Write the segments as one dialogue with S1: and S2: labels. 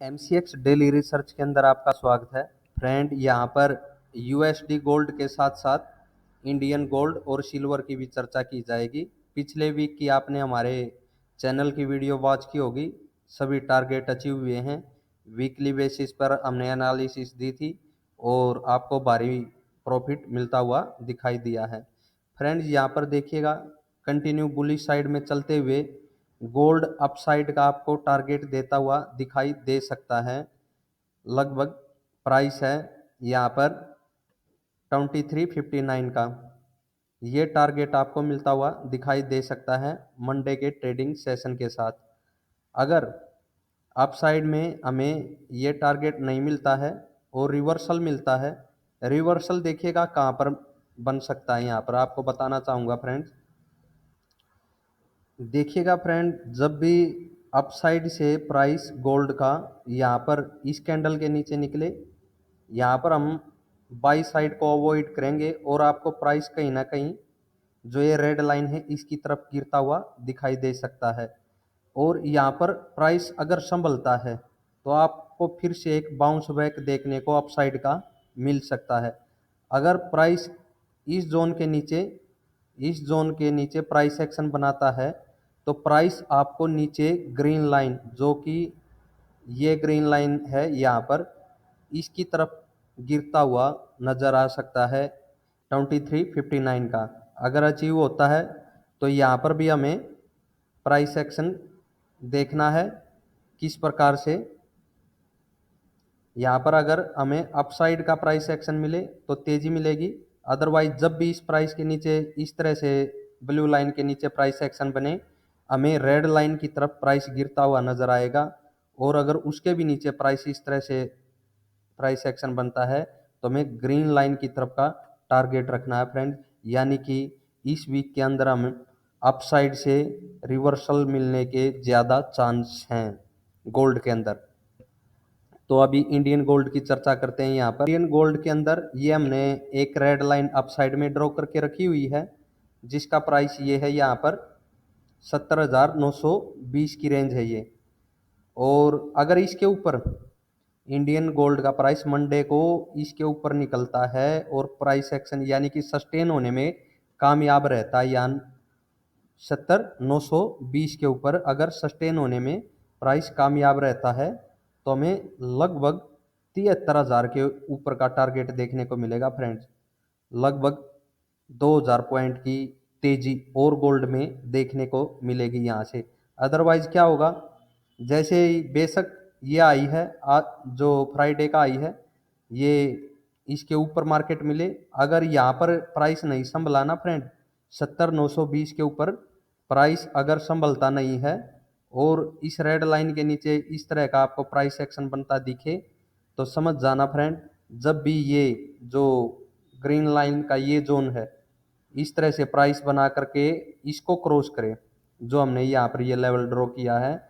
S1: MCX daily research के अंदर आपका स्वागत है। फ्रेंड, यहाँ पर यूएसडी गोल्ड के साथ साथ इंडियन गोल्ड और सिल्वर की भी चर्चा की जाएगी। पिछले वीक की आपने हमारे चैनल की वीडियो वॉच की होगी। सभी टारगेट अचीव हुए हैं। वीकली बेसिस पर हमने एनालिसिस दी थी और आपको भारी प्रॉफिट मिलता हुआ दिखाई दिया है। फ्रेंड्स, यहाँ पर देखिएगा, कंटिन्यू बुलिश साइड में चलते हुए गोल्ड अपसाइड का आपको टारगेट देता हुआ दिखाई दे सकता है। लगभग प्राइस है यहाँ पर 2359 का। ये टारगेट आपको मिलता हुआ दिखाई दे सकता है मंडे के ट्रेडिंग सेशन के साथ। अगर अपसाइड में हमें ये टारगेट नहीं मिलता है और रिवर्सल मिलता है, रिवर्सल देखिएगा कहाँ पर बन सकता है। यहाँ पर आपको बताना चाहूँगा फ्रेंड्स, देखिएगा फ्रेंड, जब भी अपसाइड से प्राइस गोल्ड का यहाँ पर इस कैंडल के नीचे निकले, यहाँ पर हम बाई साइड को अवॉइड करेंगे और आपको प्राइस कहीं ना कहीं जो ये रेड लाइन है इसकी तरफ गिरता हुआ दिखाई दे सकता है। और यहाँ पर प्राइस अगर संभलता है तो आपको फिर से एक बाउंस बैक देखने को अपसाइड का मिल सकता है। अगर प्राइस इस जोन के नीचे प्राइस एक्शन बनाता है तो प्राइस आपको नीचे ग्रीन लाइन, जो कि ये ग्रीन लाइन है यहाँ पर, इसकी तरफ गिरता हुआ नज़र आ सकता है 2359 का। अगर अचीव होता है तो यहाँ पर भी हमें प्राइस एक्शन देखना है किस प्रकार से। यहाँ पर अगर हमें अपसाइड का प्राइस एक्शन मिले तो तेजी मिलेगी। अदरवाइज जब भी इस प्राइस के नीचे इस तरह से ब्लू लाइन के नीचे प्राइस एक्शन बने, हमें रेड लाइन की तरफ प्राइस गिरता हुआ नजर आएगा। और अगर उसके भी नीचे प्राइस इस तरह से प्राइस एक्शन बनता है तो हमें ग्रीन लाइन की तरफ का टारगेट रखना है फ्रेंड। यानी कि इस वीक के अंदर हम अपसाइड से रिवर्सल मिलने के ज़्यादा चांस हैं गोल्ड के अंदर। तो अभी इंडियन गोल्ड की चर्चा करते हैं। यहाँ पर इंडियन गोल्ड के अंदर ये हमने एक रेड लाइन अपसाइड में ड्रॉ करके रखी हुई है, जिसका प्राइस ये है यहाँ पर 70,920 की रेंज है ये। और अगर इसके ऊपर इंडियन गोल्ड का प्राइस मंडे को इसके ऊपर निकलता है और प्राइस एक्शन यानी कि सस्टेन होने में कामयाब रहता है, यानी 70,920 के ऊपर अगर सस्टेन होने में प्राइस कामयाब रहता है तो हमें लगभग 73,000 के ऊपर का टारगेट देखने को मिलेगा फ्रेंड्स। लगभग 2000 पॉइंट की तेजी और गोल्ड में देखने को मिलेगी यहाँ से। अदरवाइज क्या होगा, जैसे ही बेशक ये आई है आज जो फ्राइडे का आई है, ये इसके ऊपर मार्केट मिले, अगर यहाँ पर प्राइस नहीं संभला ना फ्रेंड, 70,920 के ऊपर प्राइस अगर संभलता नहीं है और इस रेड लाइन के नीचे इस तरह का आपको प्राइस एक्शन बनता दिखे तो समझ जाना फ्रेंड, जब भी ये जो ग्रीन लाइन का ये जोन है इस तरह से प्राइस बना करके इसको क्रॉस करे, जो हमने यहाँ पर ये लेवल ड्रॉ किया है,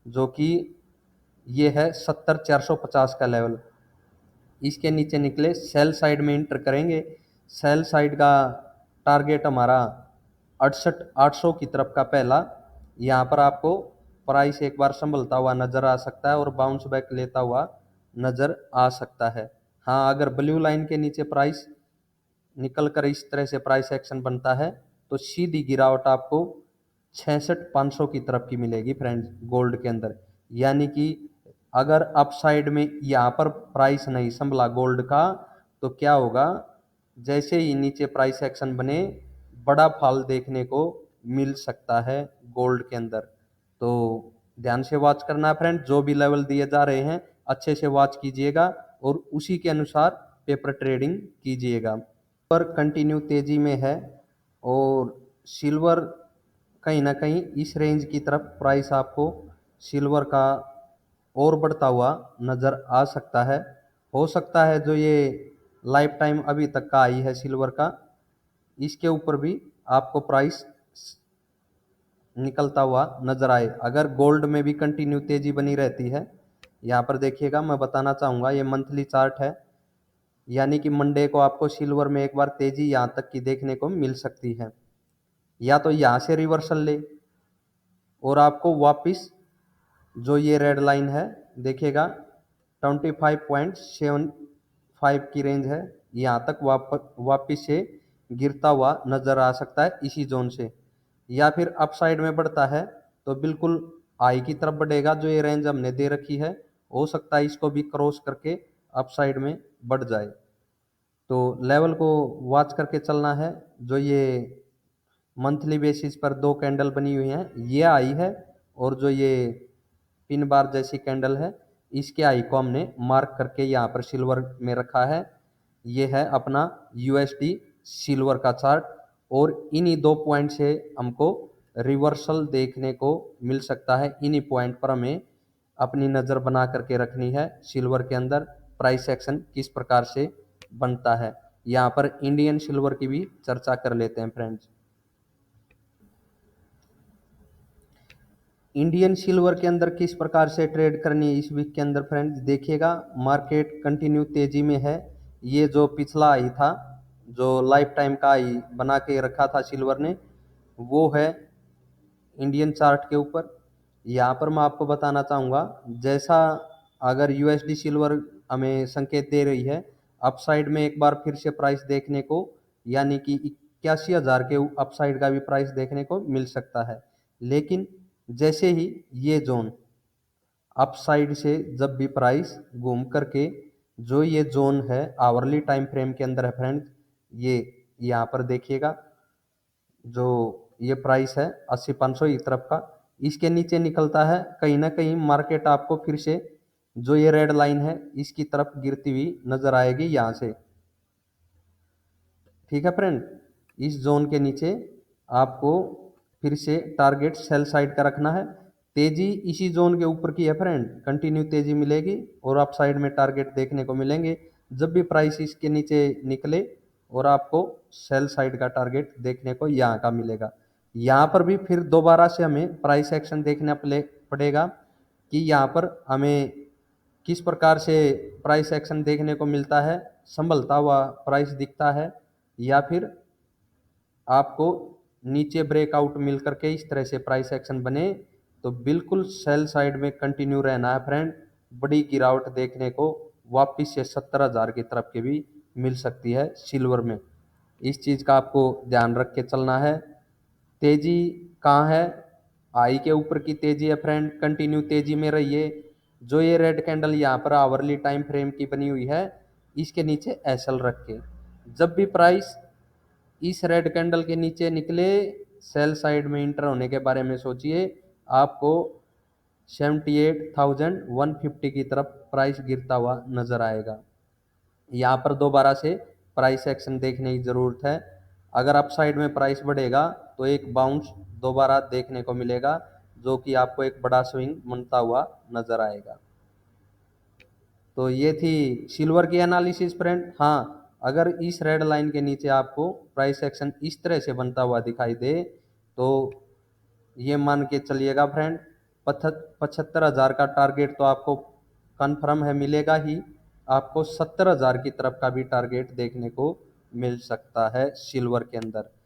S1: जो कि ये है 70,450 का लेवल, इसके नीचे निकले सेल साइड में इंटर करेंगे। सेल साइड का टारगेट हमारा 68,800 की तरफ का पहला। यहाँ पर आपको प्राइस एक बार संभलता हुआ नज़र आ सकता है और बाउंस बैक लेता हुआ नज़र आ सकता है। हाँ, अगर ब्लू लाइन के नीचे प्राइस निकल कर इस तरह से प्राइस एक्शन बनता है तो सीधी गिरावट आपको 66,500 की तरफ की मिलेगी फ्रेंड्स गोल्ड के अंदर। यानी कि अगर अपसाइड में यहाँ पर प्राइस नहीं संभला गोल्ड का तो क्या होगा, जैसे ही नीचे प्राइस एक्शन बने बड़ा फॉल देखने को मिल सकता है गोल्ड के अंदर। तो ध्यान से वॉच करना है फ्रेंड, जो भी लेवल दिए जा रहे हैं अच्छे से वॉच कीजिएगा और उसी के अनुसार पेपर ट्रेडिंग कीजिएगा। पर कंटिन्यू तेजी में है और सिल्वर कहीं ना कहीं इस रेंज की तरफ प्राइस आपको सिल्वर का और बढ़ता हुआ नज़र आ सकता है। हो सकता है जो ये लाइफ टाइम अभी तक का आई है सिल्वर का, इसके ऊपर भी आपको प्राइस निकलता हुआ नजर आए। अगर गोल्ड में भी कंटिन्यू तेजी बनी रहती है, यहाँ पर देखिएगा, मैं बताना चाहूँगा ये मंथली चार्ट है, यानी कि मंडे को आपको सिल्वर में एक बार तेजी यहाँ तक की देखने को मिल सकती है। या तो यहाँ से रिवर्सल ले और आपको वापस जो ये रेड लाइन है देखिएगा 25.75 की रेंज है, यहाँ तक वापिस से गिरता हुआ नजर आ सकता है इसी जोन से, या फिर अप साइड में बढ़ता है तो बिल्कुल हाई की तरफ बढ़ेगा। जो ये रेंज हमने दे रखी है, हो सकता है इसको भी क्रॉस करके अप साइड में बढ़ जाए। तो लेवल को वॉच करके चलना है। जो ये मंथली बेसिस पर दो कैंडल बनी हुई हैं, ये आई है, और जो ये पिन बार जैसी कैंडल है, इसके आई को हमने मार्क करके यहाँ पर सिल्वर में रखा है। ये है अपना यूएसडी सिल्वर का चार्ट, और इन्हीं दो पॉइंट से हमको रिवर्सल देखने को मिल सकता है। इन्हीं पॉइंट पर हमें अपनी नज़र बना करके रखनी है। सिल्वर के अंदर प्राइस एक्शन किस प्रकार से बनता है, यहाँ पर इंडियन सिल्वर की भी चर्चा कर लेते हैं फ्रेंड्स। इंडियन सिल्वर के अंदर किस प्रकार से ट्रेड करनी है इस वीक के अंदर फ्रेंड्स, देखिएगा मार्केट कंटिन्यू तेजी में है। ये जो पिछला आई था, जो लाइफ टाइम का आई बना के रखा था सिल्वर ने, वो है इंडियन चार्ट के ऊपर। यहाँ पर मैं आपको बताना चाहूँगा, जैसा अगर यूएसडी सिल्वर हमें संकेत दे रही है अपसाइड में एक बार फिर से प्राइस देखने को, यानी कि 81,000 के अपसाइड का भी प्राइस देखने को मिल सकता है। लेकिन जैसे ही ये जोन अपसाइड से जब भी प्राइस घूम करके, जो ये जोन है आवरली टाइम फ्रेम के अंदर है फ्रेंड, ये यहाँ पर देखिएगा जो ये प्राइस है 80,500 की तरफ का, इसके नीचे निकलता है, कहीं ना कहीं मार्केट आपको फिर से जो ये रेड लाइन है इसकी तरफ गिरती हुई नजर आएगी यहाँ से। ठीक है फ्रेंड, इस जोन के नीचे आपको फिर से टारगेट सेल साइड का रखना है। तेजी इसी जोन के ऊपर की है फ्रेंड, कंटिन्यू तेजी मिलेगी और अप साइड में टारगेट देखने को मिलेंगे। जब भी प्राइस इसके नीचे निकले और आपको सेल साइड का टारगेट देखने को यहाँ का मिलेगा। यहाँ पर भी फिर दोबारा से हमें प्राइस एक्शन देखना पड़ेगा कि यहाँ पर हमें किस प्रकार से प्राइस एक्शन देखने को मिलता है, संभलता हुआ प्राइस दिखता है, या फिर आपको नीचे ब्रेकआउट मिल करके इस तरह से प्राइस एक्शन बने, तो बिल्कुल सेल साइड में कंटिन्यू रहना है फ्रेंड। बड़ी गिरावट देखने को वापिस से 70,000 की तरफ के भी मिल सकती है सिल्वर में। इस चीज़ का आपको ध्यान रख के चलना है। तेजी कहाँ है, आई के ऊपर की तेजी है फ्रेंड, कंटिन्यू तेजी में रहिए। जो ये रेड कैंडल यहाँ पर आवरली टाइम फ्रेम की बनी हुई है, इसके नीचे एसएल रख के जब भी प्राइस इस रेड कैंडल के नीचे निकले, सेल साइड में इंटर होने के बारे में सोचिए। आपको 78,150 की तरफ प्राइस गिरता हुआ नजर आएगा। यहाँ पर दोबारा से प्राइस एक्शन देखने की ज़रूरत है। अगर अप साइड में प्राइस बढ़ेगा तो एक बाउंस दोबारा देखने को मिलेगा, जो कि आपको एक बड़ा स्विंग बनता हुआ नजर आएगा। तो ये थी सिल्वर की एनालिसिस फ्रेंड। हाँ, अगर इस रेड लाइन के नीचे आपको प्राइस एक्शन इस तरह से बनता हुआ दिखाई दे, तो ये मान के चलिएगा फ्रेंड 75,000 का टारगेट तो आपको कन्फर्म है मिलेगा ही। आपको 70,000 की तरफ का भी टारगेट देखने को मिल सकता है सिल्वर के अंदर।